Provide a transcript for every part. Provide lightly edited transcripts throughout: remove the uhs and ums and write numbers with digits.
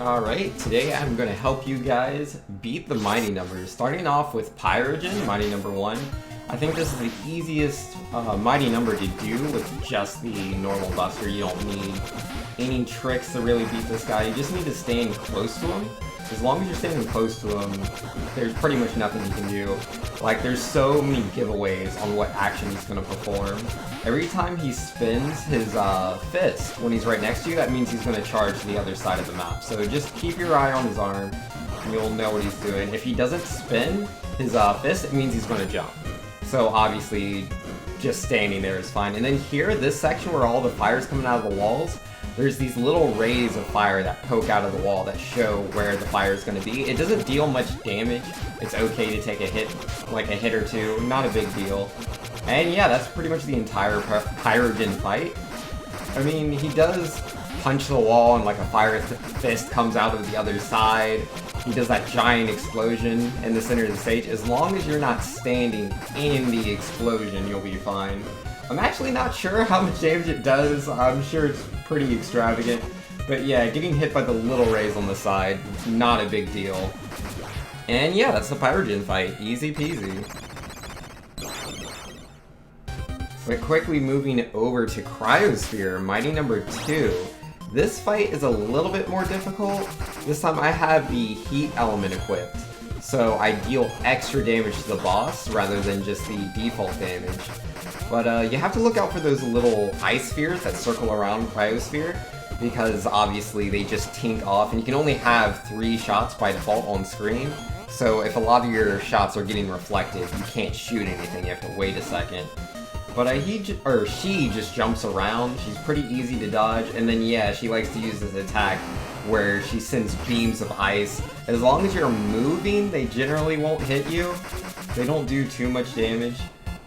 Alright, today I'm going to help you guys beat the mighty numbers. Starting off with Pyrogen, mighty number 1. I think this is the easiest mighty number to do with just the normal buster. You don't need any tricks to really beat this guy. You just need to stand close to him. As long as you're standing close to him, there's pretty much nothing you can do. Like, there's so many giveaways on what action he's going to perform. Every time he spins his fist when he's right next to you, that means he's going to charge to the other side of the map. So just keep your eye on his arm, and you'll know what he's doing. If he doesn't spin his fist, it means he's going to jump. So obviously, just standing there is fine. And then here, this section where all the fire's coming out of the walls, there's these little rays of fire that poke out of the wall that show where the fire is going to be. It doesn't deal much damage. It's okay to take a hit, like a hit or two. Not a big deal. And yeah, that's pretty much the entire Pyrogen fight. I mean, he does punch the wall and like a fire fist comes out of the other side. He does that giant explosion in the center of the stage. As long as you're not standing in the explosion, you'll be fine. I'm actually not sure how much damage it does. I'm sure it's pretty extravagant. But yeah, getting hit by the little rays on the side, not a big deal. And yeah, that's the Pyrogen fight. Easy peasy. But quickly moving over to Cryosphere, mighty number 2. This fight is a little bit more difficult. This time I have the heat element equipped. So I deal extra damage to the boss rather than just the default damage. But you have to look out for those little ice spheres that circle around Cryosphere, because obviously they just tink off, and you can only have 3 shots by default on screen. So if a lot of your shots are getting reflected, you can't shoot anything, you have to wait a second. But she just jumps around. She's pretty easy to dodge, and then yeah, she likes to use this attack where she sends beams of ice. As long as you're moving, they generally won't hit you. They don't do too much damage.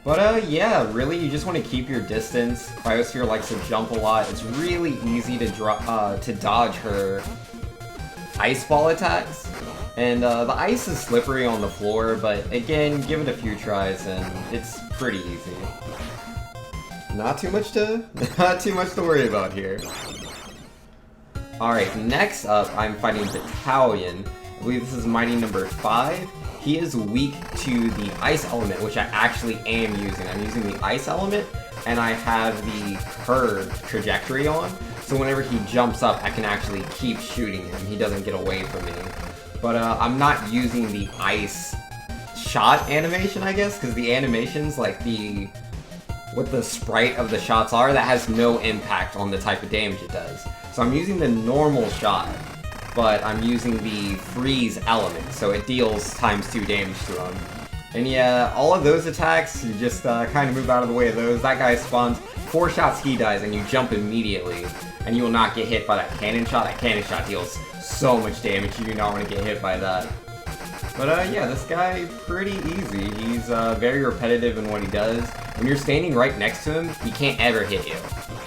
But yeah, really, you just want to keep your distance. Cryosphere likes to jump a lot. It's really easy to dodge her ice ball attacks. And the ice is slippery on the floor, but again, give it a few tries and it's pretty easy. Not too much to worry about here. Alright, next up, I'm fighting Battalion. I believe this is mighty number 5. He is weak to the ice element, which I actually am using. I'm using the ice element, and I have the curve trajectory on, so whenever he jumps up, I can actually keep shooting him. He doesn't get away from me. But I'm not using the ice shot animation, I guess, because the animations, like what the sprite of the shots are, that has no impact on the type of damage it does. So I'm using the normal shot, but I'm using the freeze element, so it deals ×2 damage to him. And yeah, all of those attacks, you just kind of move out of the way of those. That guy spawns 4 shots, he dies, and you jump immediately, and you will not get hit by that cannon shot. That cannon shot deals so much damage, you do not want to get hit by that. But yeah, this guy, pretty easy. He's very repetitive in what he does. When you're standing right next to him, he can't ever hit you.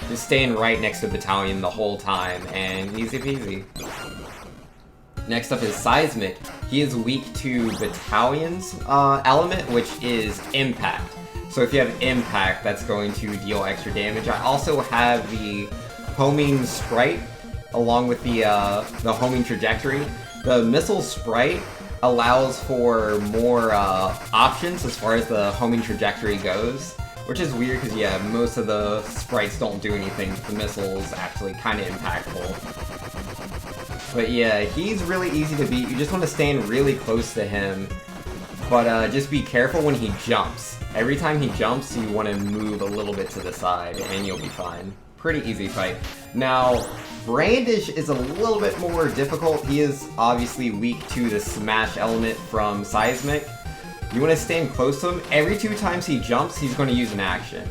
Just staying right next to Battalion the whole time, and easy peasy. Next up is Seismic. He is weak to Battalion's element, which is Impact. So if you have Impact, that's going to deal extra damage. I also have the homing sprite, along with the homing trajectory. The missile sprite allows for more options as far as the homing trajectory goes, which is weird because yeah, most of the sprites don't do anything. The missile is actually kind of impactful. But yeah, he's really easy to beat. You just want to stand really close to him, but just be careful when he jumps. Every time he jumps, you want to move a little bit to the side, and you'll be fine. Pretty easy fight. Now, Brandish is a little bit more difficult. He is obviously weak to the smash element from Seismic. You want to stand close to him. Every 2 times he jumps, he's going to use an action.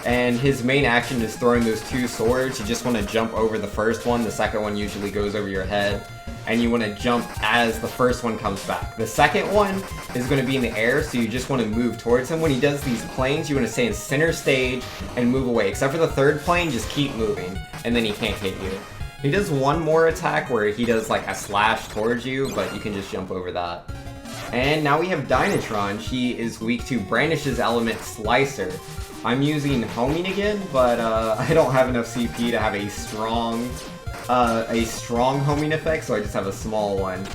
And his main action is throwing those 2 swords. You just want to jump over the first one. The second one usually goes over your head. And you want to jump as the first one comes back. The second one is going to be in the air, so you just want to move towards him. When he does these planes, you want to stay in center stage and move away. Except for the third plane, just keep moving, and then he can't hit you. He does one more attack where he does like a slash towards you, but you can just jump over that. And now we have Dynatron. She is weak to Brandish's element Slicer. I'm using homing again, but I don't have enough CP to have a strong a strong homing effect, so I just have a small one.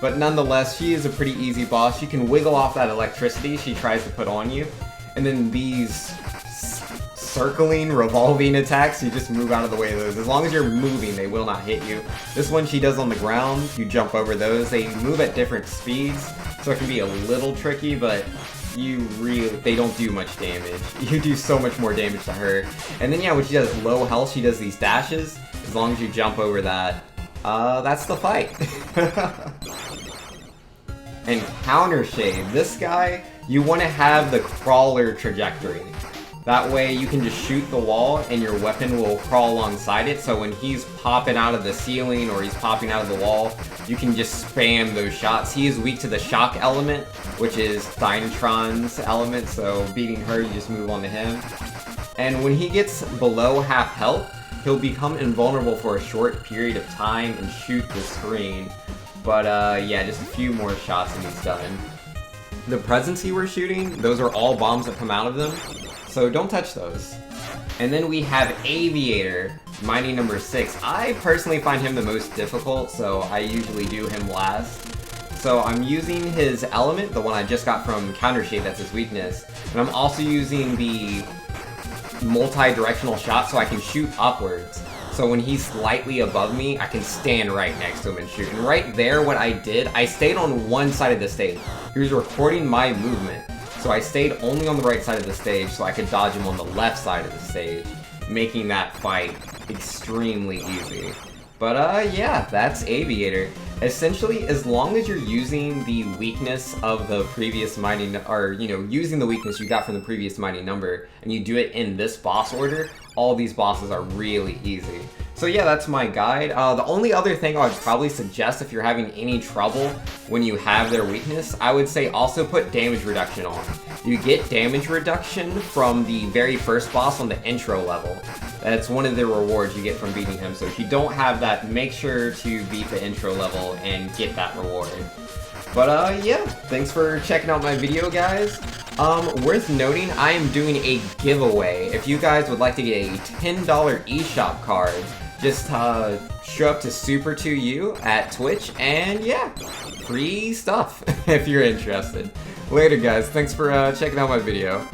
But nonetheless, she is a pretty easy boss. You can wiggle off that electricity she tries to put on you, and then these circling, revolving attacks, you just move out of the way of those. As long as you're moving, they will not hit you. This one she does on the ground, you jump over those. They move at different speeds, so it can be a little tricky, but they don't do much damage. You do so much more damage to her. And then yeah, when she does low health, she does these dashes. As long as you jump over that, that's the fight. And Countershade, this guy, you want to have the crawler trajectory. That way you can just shoot the wall and your weapon will crawl alongside it, so when he's popping out of the ceiling or he's popping out of the wall, you can just spam those shots. He is weak to the shock element, which is Dynatron's element, so beating her, you just move on to him. And when he gets below half health, he'll become invulnerable for a short period of time and shoot the screen. But yeah, just a few more shots and he's done. The presents he was shooting, those are all bombs that come out of them, so don't touch those. And then we have Aviator, mining number 6. I personally find him the most difficult, so I usually do him last. So I'm using his element, the one I just got from Countershade, that's his weakness. And I'm also using the multi-directional shot so I can shoot upwards. So when he's slightly above me, I can stand right next to him and shoot. And right there, what I did, I stayed on one side of the stage. He was recording my movement. So I stayed only on the right side of the stage so I could dodge him on the left side of the stage, making that fight extremely easy. But yeah, that's Aviator. Essentially, as long as you're using the weakness of the previous mighty, or using the weakness you got from the previous mighty number, and you do it in this boss order, all these bosses are really easy. So yeah, that's my guide. The only other thing I would probably suggest if you're having any trouble when you have their weakness, I would say also put damage reduction on. You get damage reduction from the very first boss on the intro level. That's one of the rewards you get from beating him. So if you don't have that, make sure to beat the intro level and get that reward. But yeah, thanks for checking out my video, guys. Worth noting, I am doing a giveaway. If you guys would like to get a $10 eShop card, just show up to Super2U at Twitch, and yeah, free stuff if you're interested. Later, guys. Thanks for checking out my video.